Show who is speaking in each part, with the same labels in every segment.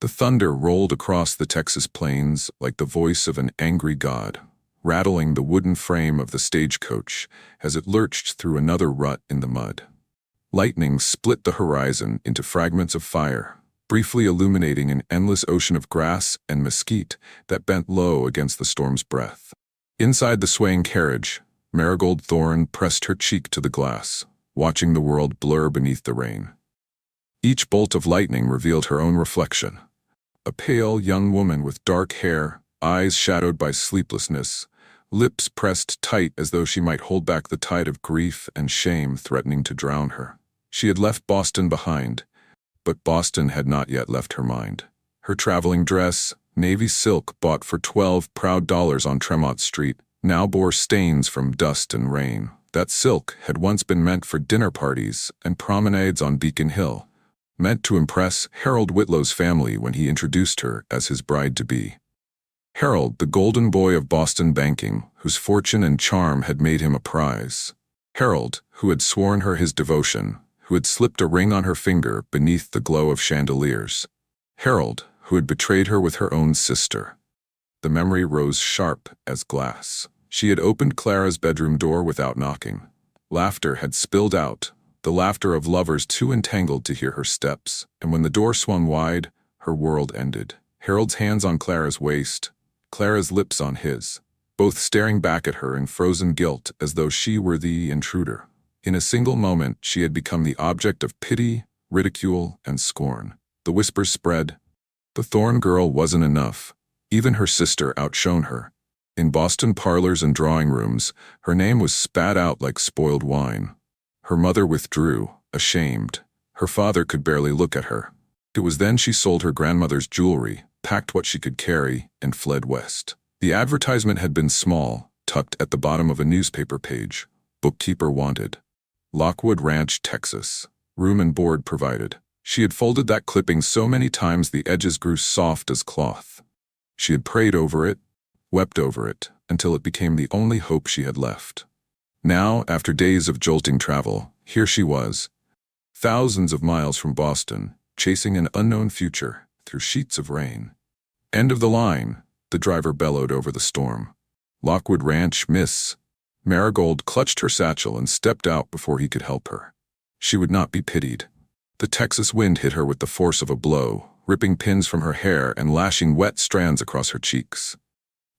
Speaker 1: The thunder rolled across the Texas plains like the voice of an angry god, rattling the wooden frame of the stagecoach as it lurched through another rut in the mud. Lightning split the horizon into fragments of fire, briefly illuminating an endless ocean of grass and mesquite that bent low against the storm's breath. Inside the swaying carriage, Marigold Thorne pressed her cheek to the glass, watching the world blur beneath the rain. Each bolt of lightning revealed her own reflection. A pale young woman with dark hair, eyes shadowed by sleeplessness, lips pressed tight as though she might hold back the tide of grief and shame threatening to drown her. She had left Boston behind, but Boston had not yet left her mind. Her traveling dress, navy silk bought for $12 proud on Tremont Street, now bore stains from dust and rain. That silk had once been meant for dinner parties and promenades on Beacon Hill, meant to impress Harold Whitlow's family when he introduced her as his bride-to-be. Harold, the golden boy of Boston banking, whose fortune and charm had made him a prize. Harold, who had sworn her his devotion, who had slipped a ring on her finger beneath the glow of chandeliers. Harold, who had betrayed her with her own sister. The memory rose sharp as glass. She had opened Clara's bedroom door without knocking. Laughter had spilled out, the laughter of lovers too entangled to hear her steps, and when the door swung wide, her world ended. Harold's hands on Clara's waist, Clara's lips on his, both staring back at her in frozen guilt as though she were the intruder. In a single moment, she had become the object of pity, ridicule, and scorn. The whispers spread. The Thorne girl wasn't enough. Even her sister outshone her. In Boston parlors and drawing rooms, her name was spat out like spoiled wine. Her mother withdrew, ashamed. Her father could barely look at her. It was then she sold her grandmother's jewelry, packed what she could carry, and fled west. The advertisement had been small, tucked at the bottom of a newspaper page. Bookkeeper wanted. Lockwood Ranch, Texas. Room and board provided. She had folded that clipping so many times the edges grew soft as cloth. She had prayed over it, wept over it, until it became the only hope she had left. Now, after days of jolting travel, here she was, thousands of miles from Boston, chasing an unknown future through sheets of rain. End of the line, the driver bellowed over the storm. Lockwood Ranch, miss. Marigold clutched her satchel and stepped out before he could help her. She would not be pitied. The Texas wind hit her with the force of a blow, ripping pins from her hair and lashing wet strands across her cheeks.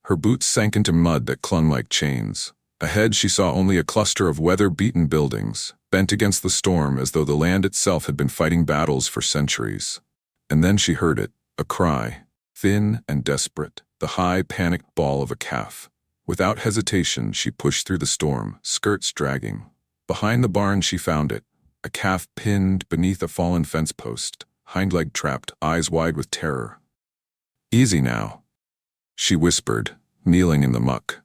Speaker 1: Her boots sank into mud that clung like chains. Ahead she saw only a cluster of weather-beaten buildings, bent against the storm as though the land itself had been fighting battles for centuries. And then she heard it, a cry, thin and desperate, the high, panicked bawl of a calf. Without hesitation, she pushed through the storm, skirts dragging. Behind the barn she found it, a calf pinned beneath a fallen fence post, hind leg trapped, eyes wide with terror. Easy now, she whispered, kneeling in the muck.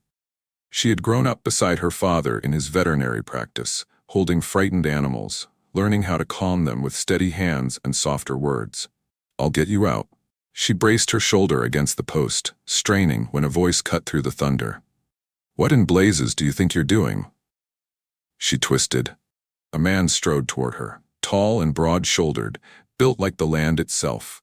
Speaker 1: She had grown up beside her father in his veterinary practice, holding frightened animals, learning how to calm them with steady hands and softer words. I'll get you out. She braced her shoulder against the post, straining when a voice cut through the thunder. What in blazes do you think you're doing? She twisted. A man strode toward her, tall and broad-shouldered, built like the land itself.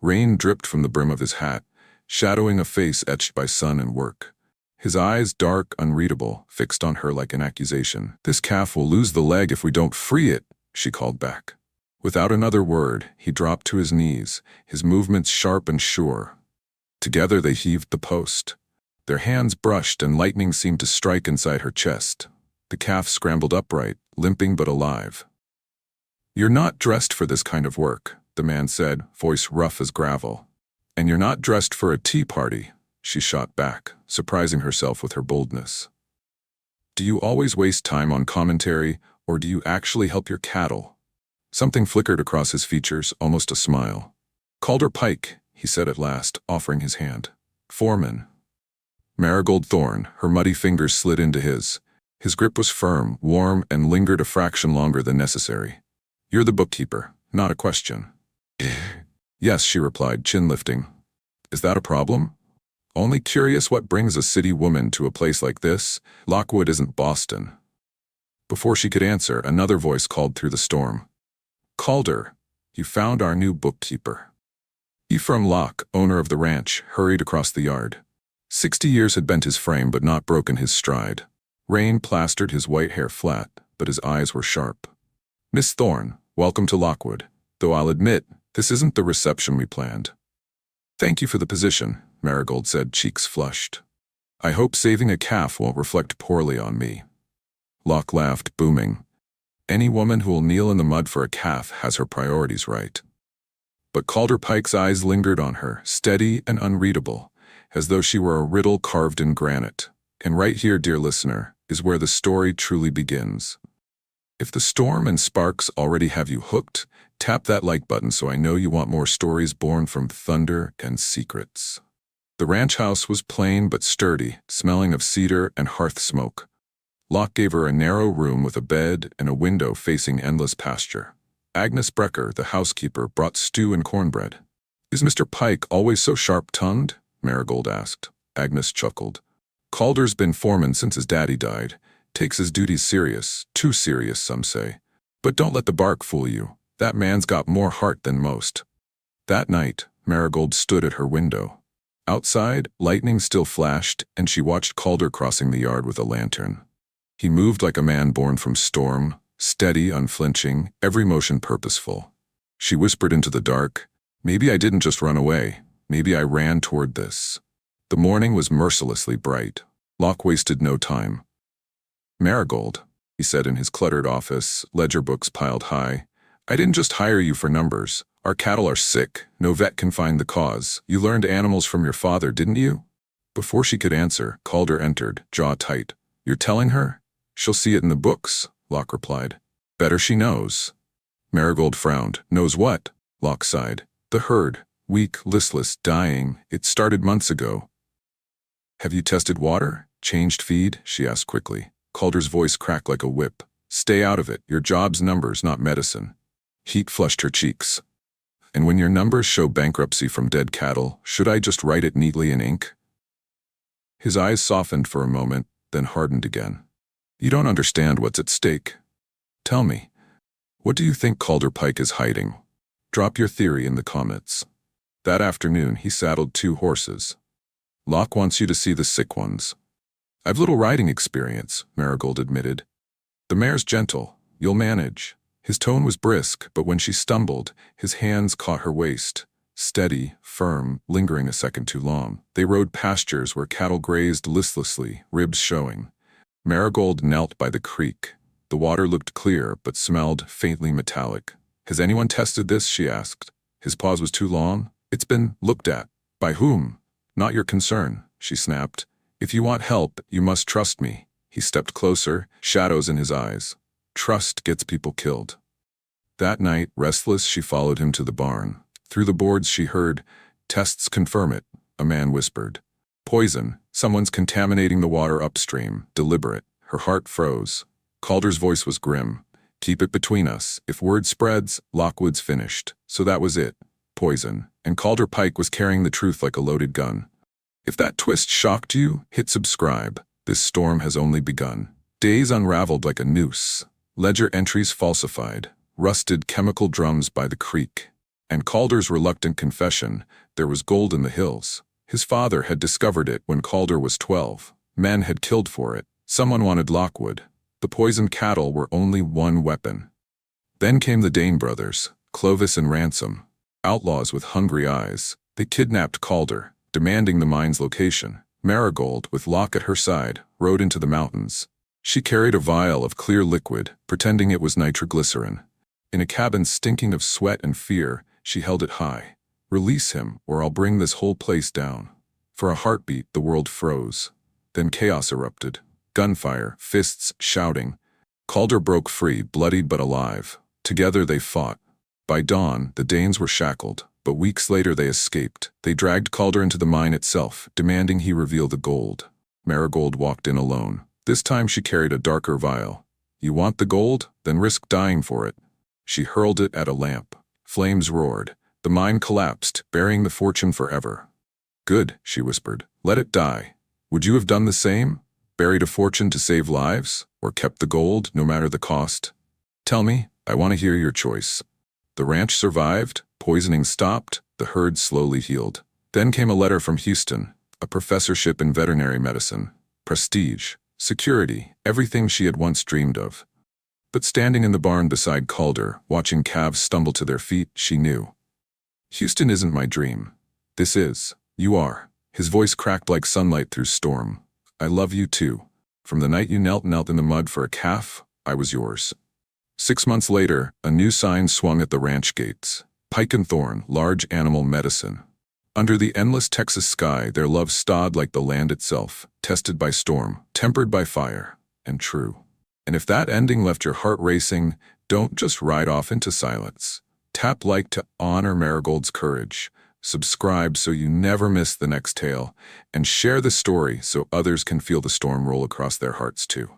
Speaker 1: Rain dripped from the brim of his hat, shadowing a face etched by sun and work. His eyes, dark, unreadable, fixed on her like an accusation. This calf will lose the leg if we don't free it, she called back. Without another word, he dropped to his knees, his movements sharp and sure. Together they heaved the post. Their hands brushed and lightning seemed to strike inside her chest. The calf scrambled upright, limping but alive. You're not dressed for this kind of work, the man said, voice rough as gravel. And you're not dressed for a tea party, she shot back, surprising herself with her boldness. Do you always waste time on commentary, or do you actually help your cattle? Something flickered across his features, almost a smile. Calder Pike, he said at last, offering his hand. Foreman. Marigold Thorne, her muddy fingers slid into his. His grip was firm, warm, and lingered a fraction longer than necessary. You're the bookkeeper, not a question. Yes, she replied, chin lifting. Is that a problem? Only curious what brings a city woman to a place like this. Lockwood isn't Boston. Before she could answer, another voice called through the storm. Calder, you found our new bookkeeper. Ephraim Locke, owner of the ranch, hurried across the yard. 60 years had bent his frame but not broken his stride. Rain plastered his white hair flat, but his eyes were sharp. "Miss Thorne, welcome to Lockwood, though I'll admit, this isn't the reception we planned." "Thank you for the position," Marigold said, cheeks flushed. "I hope saving a calf won't reflect poorly on me." Locke laughed, booming. "Any woman who will kneel in the mud for a calf has her priorities right." But Calder Pike's eyes lingered on her, steady and unreadable, as though she were a riddle carved in granite. And right here, dear listener, is where the story truly begins. If the storm and sparks already have you hooked, tap that like button so I know you want more stories born from thunder and secrets. The ranch house was plain but sturdy, smelling of cedar and hearth smoke. Locke gave her a narrow room with a bed and a window facing endless pasture. Agnes Brecker, the housekeeper, brought stew and cornbread. "Is Mr. Pike always so sharp-tongued?" Marigold asked. Agnes chuckled. "Calder's been foreman since his daddy died. Takes his duties serious, too serious, some say. But don't let the bark fool you. That man's got more heart than most." That night, Marigold stood at her window. Outside, lightning still flashed, and she watched Calder crossing the yard with a lantern. He moved like a man born from storm, steady, unflinching, every motion purposeful. She whispered into the dark, "Maybe I didn't just run away. Maybe I ran toward this." The morning was mercilessly bright. Locke wasted no time. "Marigold," he said in his cluttered office, ledger books piled high, "I didn't just hire you for numbers. Our cattle are sick. No vet can find the cause. You learned animals from your father, didn't you?" Before she could answer, Calder entered, jaw tight. "You're telling her?" "She'll see it in the books," Locke replied. "Better she knows." Marigold frowned. "Knows what?" Locke sighed. "The herd. Weak, listless, dying. It started months ago." "Have you tested water? Changed feed?" she asked quickly. Calder's voice cracked like a whip. "Stay out of it. Your job's numbers, not medicine." Heat flushed her cheeks. "And when your numbers show bankruptcy from dead cattle, should I just write it neatly in ink?" His eyes softened for a moment, then hardened again. "You don't understand what's at stake. Tell me, what do you think Calder Pike is hiding? Drop your theory in the comments." That afternoon, he saddled 2 horses. "Locke wants you to see the sick ones." "I've little riding experience," Marigold admitted. "The mare's gentle. You'll manage." His tone was brisk, but when she stumbled, his hands caught her waist. Steady, firm, lingering a second too long. They rode pastures where cattle grazed listlessly, ribs showing. Marigold knelt by the creek. The water looked clear, but smelled faintly metallic. "Has anyone tested this?" she asked. His pause was too long. "It's been looked at." "By whom?" "Not your concern," she snapped. "If you want help, you must trust me." He stepped closer, shadows in his eyes. "Trust gets people killed." That night, restless, she followed him to the barn. Through the boards she heard, "Tests confirm it," a man whispered. "Poison. Someone's contaminating the water upstream. Deliberate." Her heart froze. Calder's voice was grim. "Keep it between us. If word spreads, Lockwood's finished." So that was it. Poison. And Calder Pike was carrying the truth like a loaded gun. If that twist shocked you, hit subscribe. This storm has only begun. Days unraveled like a noose. Ledger entries falsified. Rusted chemical drums by the creek. And Calder's reluctant confession, there was gold in the hills. His father had discovered it when Calder was 12. Men had killed for it. Someone wanted Lockwood. The poisoned cattle were only one weapon. Then came the Dane brothers, Clovis and Ransom. Outlaws with hungry eyes. They kidnapped Calder, demanding the mine's location. Marigold, with Locke at her side, rode into the mountains. She carried a vial of clear liquid, pretending it was nitroglycerin. In a cabin stinking of sweat and fear, she held it high. "Release him, or I'll bring this whole place down." For a heartbeat, the world froze. Then chaos erupted. Gunfire, fists shouting. Calder broke free, bloodied but alive. Together they fought. By dawn, the Danes were shackled, but weeks later they escaped. They dragged Calder into the mine itself, demanding he reveal the gold. Marigold walked in alone. This time she carried a darker vial. "You want the gold? Then risk dying for it." She hurled it at a lamp. Flames roared. The mine collapsed, burying the fortune forever. "Good," she whispered. "Let it die. Would you have done the same? Buried a fortune to save lives? Or kept the gold, no matter the cost? Tell me, I want to hear your choice." The ranch survived, poisoning stopped, the herd slowly healed. Then came a letter from Houston, a professorship in veterinary medicine, prestige, security, everything she had once dreamed of. But standing in the barn beside Calder, watching calves stumble to their feet, she knew. Houston isn't my dream. This is. You are. His voice cracked like sunlight through storm. I love you too. From the night you knelt in the mud for a calf, I was yours. 6 months later, a new sign swung at the ranch gates. Pike and Thorne, large animal medicine. Under the endless Texas sky, their love stawed like the land itself, tested by storm, tempered by fire, and true. And if that ending left your heart racing, don't just ride off into silence. Tap like to honor Marigold's courage. Subscribe so you never miss the next tale, and share the story so others can feel the storm roll across their hearts too.